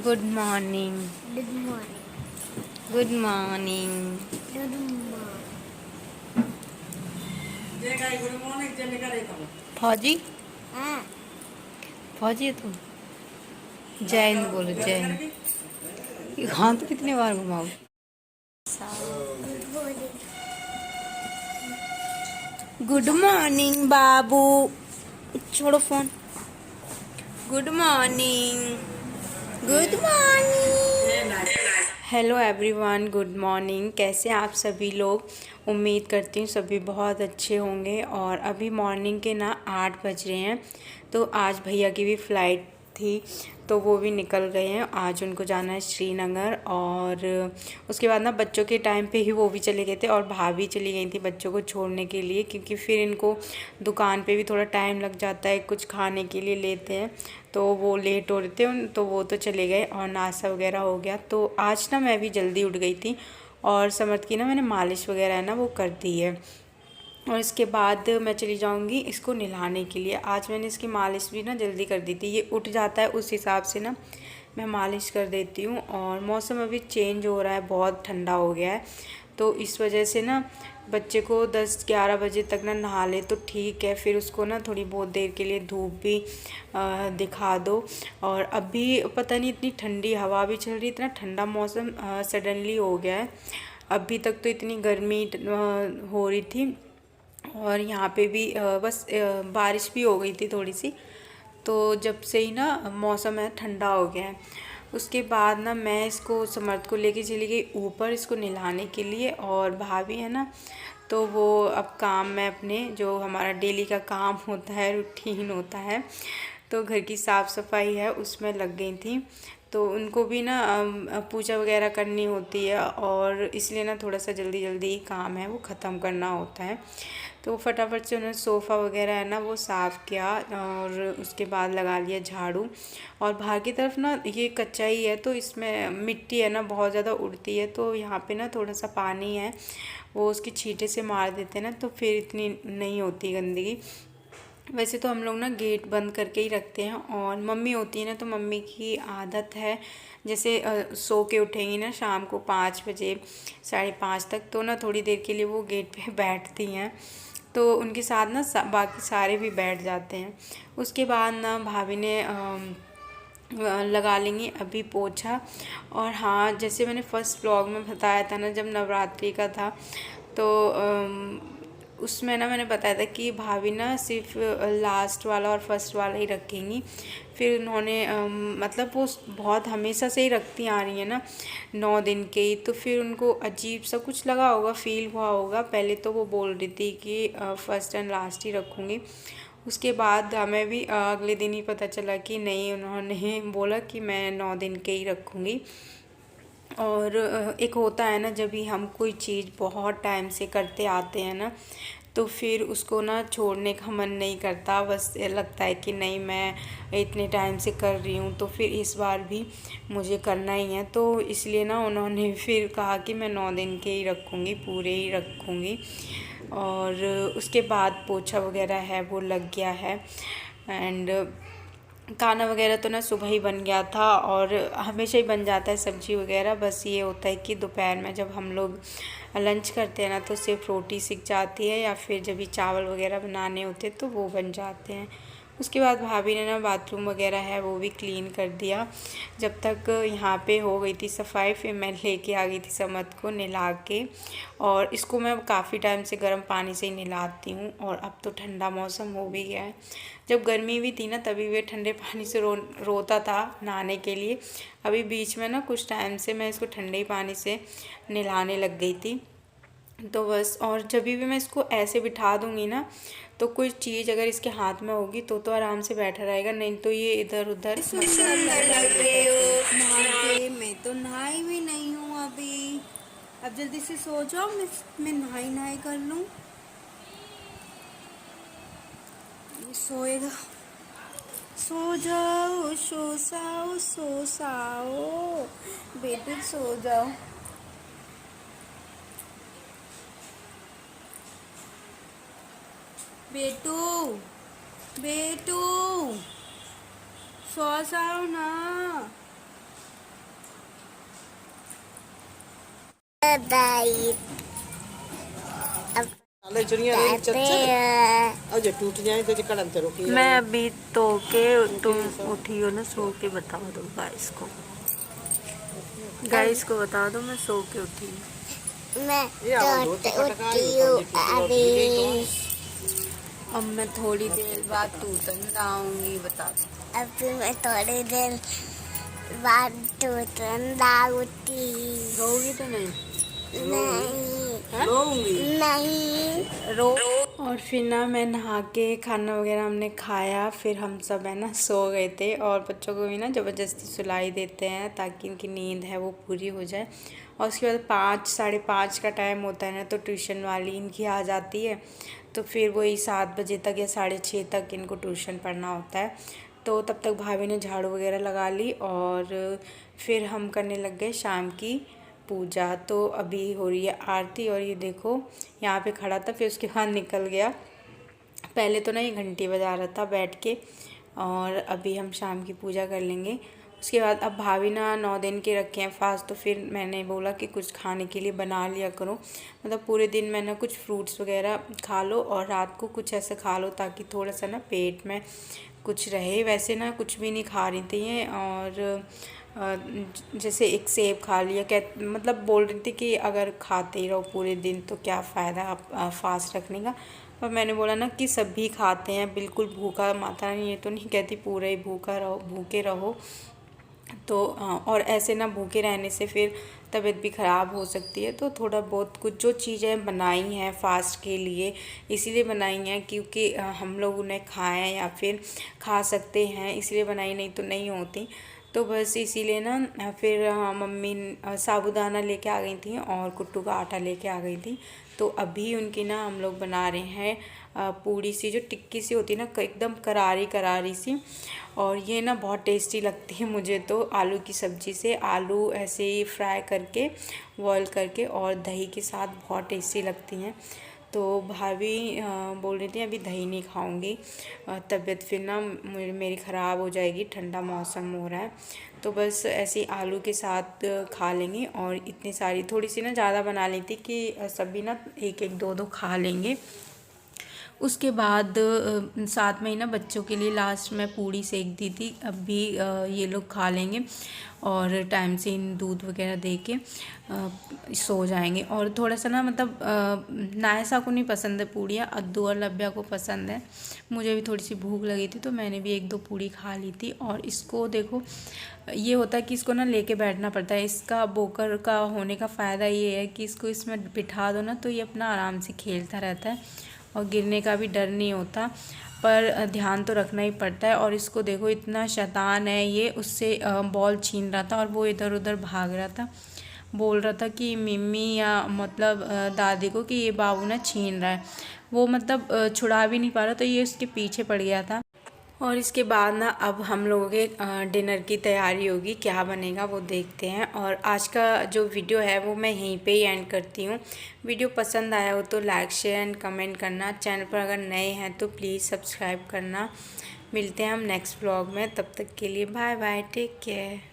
Good morning. Good morning. Good morning. Good morning. फौजी हाँ फौजी है तुम? जय हिंद बोलो, जय हिंद। ये हाथ तो कितने बार घुमाओ? Good morning. गुड मॉर्निंग बाबू। छोड़ो phone. Good morning. Good morning. Hello everyone, good morning. कैसे हैं आप सभी लोग? उम्मीद करती हूँ सभी बहुत अच्छे होंगे। और अभी मॉर्निंग के ना 8 बज रहे हैं। तो आज भैया की भी फ़्लाइट थी, तो वो भी निकल गए हैं। आज उनको जाना है श्रीनगर। और उसके बाद ना बच्चों के टाइम पे ही वो भी चले गए थे, और भाभी चली गई थी बच्चों को छोड़ने के लिए, क्योंकि फिर इनको दुकान पे भी थोड़ा टाइम लग जाता है, कुछ खाने के लिए लेते हैं। तो वो लेट हो रहे थे, तो वो तो चले गए और नाश्ता वगैरह हो गया। तो आज ना मैं भी जल्दी उठ गई थी, और समर्थ की ना मैंने मालिश वगैरह है ना वो कर दी है। और इसके बाद मैं चली जाऊंगी इसको नहलाने के लिए। आज मैंने इसकी मालिश भी ना जल्दी कर दी थी, ये उठ जाता है उस हिसाब से ना मैं मालिश कर देती हूँ। और मौसम अभी चेंज हो रहा है, बहुत ठंडा हो गया है, तो इस वजह से ना बच्चे को 10-11 बजे तक ना नहा ले तो ठीक है। फिर उसको ना थोड़ी बहुत देर के लिए धूप भी दिखा दो। और अभी पता नहीं, इतनी ठंडी हवा भी चल रही, इतना ठंडा मौसम सडनली हो गया है। अभी तक तो इतनी गर्मी हो रही थी, और यहाँ पे भी बस बारिश भी हो गई थी थोड़ी सी। तो जब से ही ना मौसम है ठंडा हो गया है। उसके बाद ना मैं इसको समर्थ को लेके चली गई ऊपर इसको नहलाने के लिए। और भाभी है ना, तो वो अब काम में अपने जो हमारा डेली का काम होता है, रूटीन होता है, तो घर की साफ़ सफाई है उसमें लग गई थी। तो उनको भी ना पूजा वगैरह करनी होती है, और इसलिए ना थोड़ा सा जल्दी जल्दी ही काम है वो ख़त्म करना होता है। तो फटाफट से उन्होंने सोफ़ा वगैरह है ना वो साफ़ किया, और उसके बाद लगा लिया झाड़ू। और बाहर की तरफ ना ये कच्चा ही है, तो इसमें मिट्टी है ना बहुत ज़्यादा उड़ती है, तो यहाँ पे ना थोड़ा सा पानी है, वो उसकी छींटे से मार देते हैं ना, तो फिर इतनी नहीं होती गंदगी। वैसे तो हम लोग ना गेट बंद करके ही रखते हैं। और मम्मी होती है ना, तो मम्मी की आदत है, जैसे सो के उठेंगी ना शाम को 5 बजे 5:30 तक, तो ना थोड़ी देर के लिए वो गेट पे बैठती हैं। तो उनके साथ ना बाकी सारे भी बैठ जाते हैं। उसके बाद ना भाभी ने लगा लेंगे अभी पोछा। और हाँ, जैसे मैंने फर्स्ट व्लॉग में बताया था ना, जब नवरात्रि का था, तो उसमें ना मैंने बताया था कि भाभी ना सिर्फ लास्ट वाला और फर्स्ट वाला ही रखेंगी। फिर उन्होंने मतलब वो बहुत हमेशा से ही रखती आ रही हैं ना 9 दिन के ही, तो फिर उनको अजीब सा कुछ लगा होगा, फील हुआ होगा। पहले तो वो बोल रही थी कि फर्स्ट एंड लास्ट ही रखूँगी। उसके बाद हमें भी अगले दिन ही पता चला कि नहीं, उन्होंने बोला कि मैं 9 दिन के ही रखूँगी। और एक होता है ना, जब भी हम कोई चीज़ बहुत टाइम से करते आते हैं ना, तो फिर उसको ना छोड़ने का मन नहीं करता, बस ये लगता है कि नहीं, मैं इतने टाइम से कर रही हूँ, तो फिर इस बार भी मुझे करना ही है। तो इसलिए ना उन्होंने फिर कहा कि मैं 9 दिन के ही रखूँगी, पूरे ही रखूँगी। और उसके बाद पोछा वगैरह है वो लग गया है। एंड खाना वगैरह तो ना सुबह ही बन गया था, और हमेशा ही बन जाता है सब्ज़ी वगैरह। बस ये होता है कि दोपहर में जब हम लोग लंच करते हैं ना, तो सिर्फ रोटी सिक जाती है, या फिर जब भी चावल वगैरह बनाने होते तो वो बन जाते हैं। उसके बाद भाभी ने ना बाथरूम वगैरह है वो भी क्लीन कर दिया। जब तक यहाँ पे हो गई थी सफाई, फिर मैं लेके आ गई थी समत को नहला के। और इसको मैं काफ़ी टाइम से गर्म पानी से ही नहलाती हूँ, और अब तो ठंडा मौसम हो भी गया है। जब गर्मी भी थी ना, तभी वे ठंडे पानी से रोता था नहाने के लिए। अभी बीच में ना कुछ टाइम से मैं इसको ठंडे ही पानी से नहलाने लग गई थी। तो बस, और जब भी मैं इसको ऐसे बिठा दूंगी ना, तो कोई चीज़ अगर इसके हाथ में होगी तो आराम से बैठा रहेगा, नहीं तो ये इधर उधर सुंदर लग रहे हो नहा के। मैं तो नहाई भी नहीं हूँ अभी। अब जल्दी से सो जाओ, मैं नहाई नहाई कर लूँ। सोएगा। सो जाओ, सो जाओ बेटे, सो जाओ। बेटू, बेटू, सो जाओ ना। दाई साले चिड़िया रेल चच्चर और जो टूट जाए तो कड़न ते रोकी मैं अभी तो के तुम उठी हो ना, सो के बता दो गाइस को बता दो मैं सो के उठी हूँ। मैं तो उठी हूँ अभी। अब मैं थोड़ी देर बाद टूटन आऊंगी, बता दो। अभी मैं थोड़ी देर बाद उठी। रोगी तो नहीं? नहीं नहीं रो। और फिर ना मैं नहा के खाना वगैरह हमने खाया, फिर हम सब है ना सो गए थे। और बच्चों को भी ना ज़बरदस्ती सुलाई देते हैं ताकि इनकी नींद है वो पूरी हो जाए। और उसके बाद 5 साढ़े 5 का टाइम होता है ना, तो ट्यूशन वाली इनकी आ जाती है। तो फिर वही 7 बजे तक या 6:30 तक इनको ट्यूशन पढ़ना होता है। तो तब तक भाभी ने झाड़ू वगैरह लगा ली और फिर हम करने लग गए शाम की पूजा। तो अभी हो रही है आरती और ये देखो यहाँ पे खड़ा था, फिर उसके बाद निकल गया। पहले तो ना ये घंटी बजा रहा था बैठ के। और अभी हम शाम की पूजा कर लेंगे। उसके बाद अब भाभी ना 9 दिन के रखे हैं फास्ट, तो फिर मैंने बोला कि कुछ खाने के लिए बना लिया करो। मतलब पूरे दिन में ना कुछ फ्रूट्स वगैरह खा लो और रात को कुछ ऐसा खा लो ताकि थोड़ा सा ना पेट में कुछ रहे। वैसे ना कुछ भी नहीं खा रही थी ये, और जैसे एक सेब खा लिया, मतलब बोल रही थी कि अगर खाते ही रहो पूरे दिन तो क्या फ़ायदा फास्ट रखने का। पर मैंने बोला ना कि सभी खाते हैं, बिल्कुल भूखा माता रानी ये तो नहीं कहती पूरा ही भूखे रहो। तो और ऐसे ना भूखे रहने से फिर तबीयत भी ख़राब हो सकती है। तो थोड़ा बहुत कुछ जो चीज़ें बनाई हैं फास्ट के लिए इसीलिए बनाई हैं क्योंकि हम लोग उन्हें खाएं या फिर खा सकते हैं, इसलिए बनाई, नहीं तो नहीं होती। तो बस इसीलिए ना फिर मम्मी साबूदाना लेके आ गई थी और कुट्टू का आटा लेके आ गई थी। तो अभी उनकी ना हम लोग बना रहे हैं पूड़ी सी, जो टिक्की सी होती है ना, एकदम करारी करारी सी। और ये ना बहुत टेस्टी लगती है मुझे तो, आलू की सब्ज़ी से, आलू ऐसे ही फ्राई करके बॉईल करके और दही के साथ बहुत टेस्टी लगती हैं। तो भाभी बोल रही थी अभी दही नहीं खाऊंगी, तबीयत फिर ना मेरी ख़राब हो जाएगी, ठंडा मौसम हो रहा है। तो बस ऐसे ही आलू के साथ खा लेंगे। और इतनी सारी थोड़ी सी ना ज़्यादा बना ली थी कि सभी ना एक एक दो खा लेंगे। उसके बाद साथ में ही ना बच्चों के लिए लास्ट में पूड़ी सेक दी थी। अब भी ये लोग खा लेंगे और टाइम से इन दूध वगैरह दे के सो जाएंगे। और थोड़ा सा ना मतलब नायसा को नहीं पसंद है पूड़ियाँ, अद्दू और लब्या को पसंद है। मुझे भी थोड़ी सी भूख लगी थी तो मैंने भी 1-2 पूड़ी खा ली थी। और इसको देखो ये होता है कि इसको ना लेके बैठना पड़ता है। इसका बोकर का होने का फ़ायदा ये है कि इसको इसमें बिठा दो ना तो ये अपना आराम से खेलता रहता है और गिरने का भी डर नहीं होता, पर ध्यान तो रखना ही पड़ता है। और इसको देखो इतना शैतान है ये, उससे बॉल छीन रहा था और वो इधर उधर भाग रहा था, बोल रहा था कि मम्मी या मतलब दादी को कि ये बाबू ना छीन रहा है। वो मतलब छुड़ा भी नहीं पा रहा, तो ये उसके पीछे पड़ गया था। और इसके बाद ना अब हम लोगों के डिनर की तैयारी होगी, क्या बनेगा वो देखते हैं। और आज का जो वीडियो है वो मैं यहीं पे ही एंड करती हूँ। वीडियो पसंद आया हो तो लाइक शेयर एंड कमेंट करना, चैनल पर अगर नए हैं तो प्लीज़ सब्सक्राइब करना। मिलते हैं हम नेक्स्ट व्लॉग में, तब तक के लिए बाय बाय, टेक केयर।